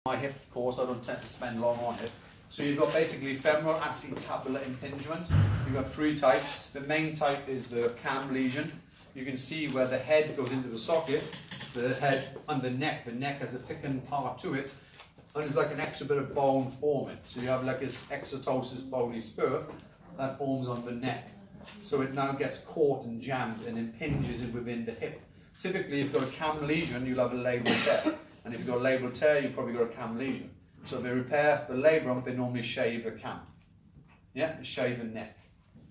my hip course, I don't tend to spend long on it. So you've got basically femoral acetabular impingement. You've got three types. The main type is the cam lesion. You can see where the head goes into the socket, the head and the neck. The neck has a thickened part to it, and there's like an extra bit of bone forming. So you have like this exotosis bony spur that forms on the neck. So it now gets caught and jammed and impinges it within the hip. Typically, if you've got a cam lesion, you'll have a labral tear. And if you've got a labral tear, you've probably got a cam lesion. So if they repair the labrum, they normally shave the cam. Yeah, shave the neck.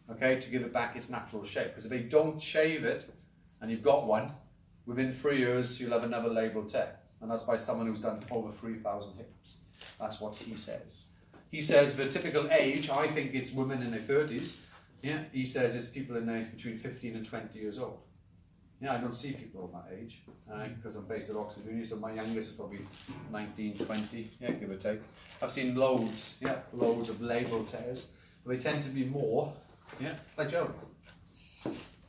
Okay, to give it back its natural shape. Because if they don't shave it, and you've got one, within 3 years, you'll have another labral tear. And that's by someone who's done over 3,000 hips. That's what he says. He says the typical age, I think it's women in their 30s. Yeah, he says it's people in their between 15 and 20 years old. Yeah, I don't see people of that age because I'm based at Oxford Uni, so my youngest is probably 19, 20, yeah, give or take. I've seen loads of labral tears, but they tend to be more, like Joe.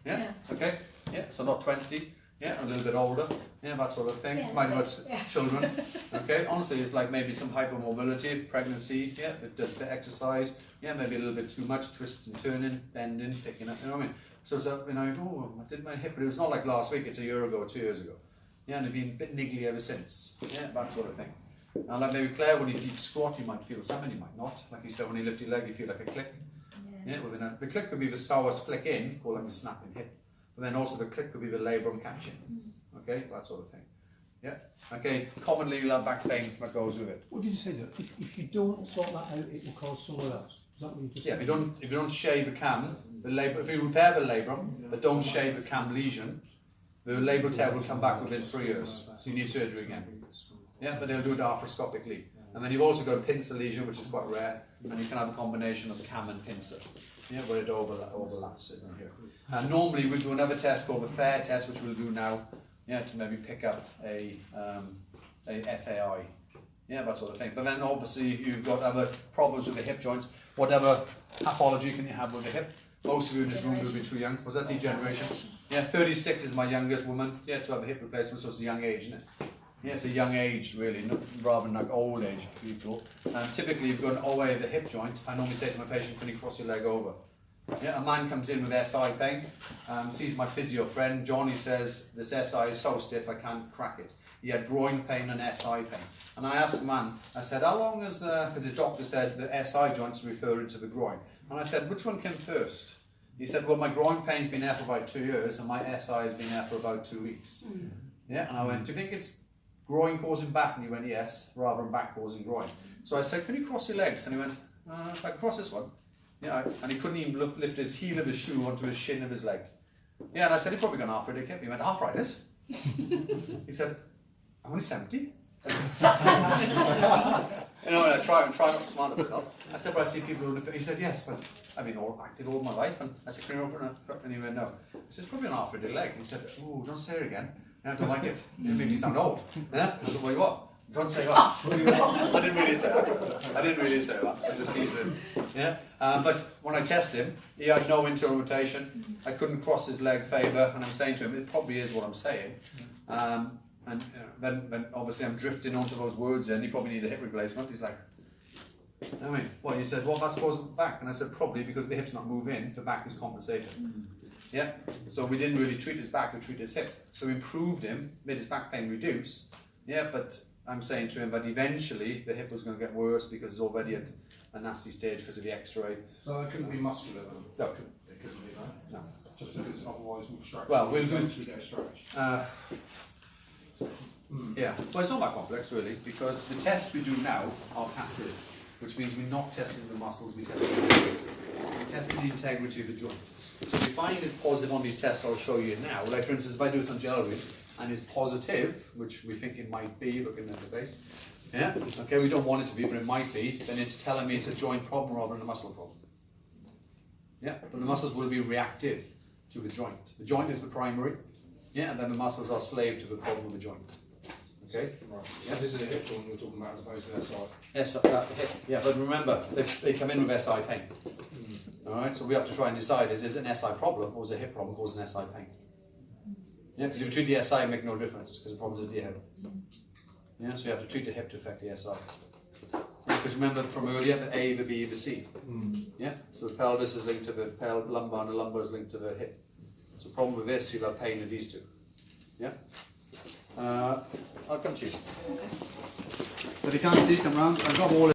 Yeah, okay, yeah, so not 20, yeah, a little bit older, yeah, that sort of thing. Yeah, Mine was children, okay, honestly, it's like maybe some hypermobility, pregnancy, yeah, it does the exercise, yeah, maybe a little bit too much, twist and turning, bending, picking up, you know what I mean? So it's up, I did my hip, but it was not like last week, it's a year ago or 2 years ago. Yeah, and they've been a bit niggly ever since. Yeah, that sort of thing. And like maybe Claire, when you deep squat, you might feel something, you might not. Like you said, when you lift your leg, you feel like a click. Yeah, the click could be the psoas flick in, called like a snapping hip. But then also the click could be the labrum catching. Okay, that sort of thing. Yeah. Okay, commonly you'll have back pain that goes with it. What did you say though? If you don't sort that out, it will cause somewhere else. Is that what you just said? If you don't shave the cam, if you repair the labrum, but don't shave the cam lesion, the labral tear will come back within 3 years. So you need surgery again. Yeah, but they'll do it arthroscopically. And then you've also got a pincer lesion, which is quite rare, and you can have a combination of cam and pincer. Yeah, where it overlaps it in here. And normally we do another test called the FAIR test, which we'll do now, to maybe pick up a FAI. Yeah, that sort of thing. But then obviously you've got other problems with the hip joints. Whatever pathology can you have with the hip? Most of you in this room will be too young. Was that degeneration? Yeah, 36 is my youngest woman. Yeah, to have a hip replacement, so it's a young age, isn't it? Yeah, it's a young age really, rather than like old age people. Typically you've got an OA of the hip joint. I normally say to my patient, can you cross your leg over? Yeah, a man comes in with SI pain, sees my physio friend, Johnny says, this SI is so stiff I can't crack it. He had groin pain and SI pain. And I asked the man, I said, how long is because his doctor said the SI joints refer to the groin. And I said, which one came first? He said, well, my groin pain's been there for about 2 years and my SI has been there for about 2 weeks. Yeah, and I went, do you think it's groin causing back? And he went, yes, rather than back causing groin. So I said, can you cross your legs? And he went, if I cross this one. Yeah, and he couldn't even lift his heel of his shoe onto his shin of his leg. Yeah, and I said, you've probably got arthritic hip. He went, arthritis? He said, I'm only 70. You know, and I try not to smile at myself. I said, but I see people who lift it. He said, yes, but I've been active all my life. And I said, can you open it? And he went, no. I said, it's probably an arthritic leg. And he said, oh, don't say it again. I don't like it. It makes me sound old. Yeah? I said, well, what? Don't say that. I didn't really say that. I just teased him. Yeah. But when I tested him, he had no internal rotation. I couldn't cross his leg favour, and I'm saying to him, it probably is what I'm saying. And then obviously I'm drifting onto those words. Then he probably need a hip replacement. He's like, I mean, well, he said, well, that's causing the back, and I said, probably because the hip's not moving, the back is compensating. Yeah. So we didn't really treat his back, we treated his hip. So we improved him, made his back pain reduce. Yeah, but I'm saying to him that eventually the hip was going to get worse because it's already at a nasty stage because of the X-ray. So it couldn't be muscular then? No. It couldn't be that? No. Just because otherwise with stretch, well, we'll eventually get a stretch. Yeah, well it's not that complex really, because the tests we do now are passive, which means we're not testing the muscles, we're testing the joint. So we're testing the integrity of the joint. So if you find it's positive on these tests I'll show you now, like for instance if I do it on Jelly and is positive, which we think it might be looking at the face, yeah, okay, we don't want it to be, but it might be, then it's telling me it's a joint problem rather than a muscle problem. Yeah, but the muscles will be reactive to the joint. The joint is the primary, yeah, and then the muscles are slave to the problem of the joint. Okay? Right. So this is a hip joint we're talking about as opposed to SI. Yes, hip. Yeah, but remember, they come in with SI pain. Alright, so we have to try and decide, is it an SI problem or is it a hip problem causing SI pain? Yeah, because if you treat the SI, it makes no difference because the problem's at the hip. Yeah, so you have to treat the hip to affect the SI. Because remember from earlier, the A, the B, the C. Yeah, so the pelvis is linked to the lumbar, and the lumbar is linked to the hip. So the problem with this, you'll have pain in these two. Yeah. I'll come to you. Okay. But if you can't see, come round. I've got all.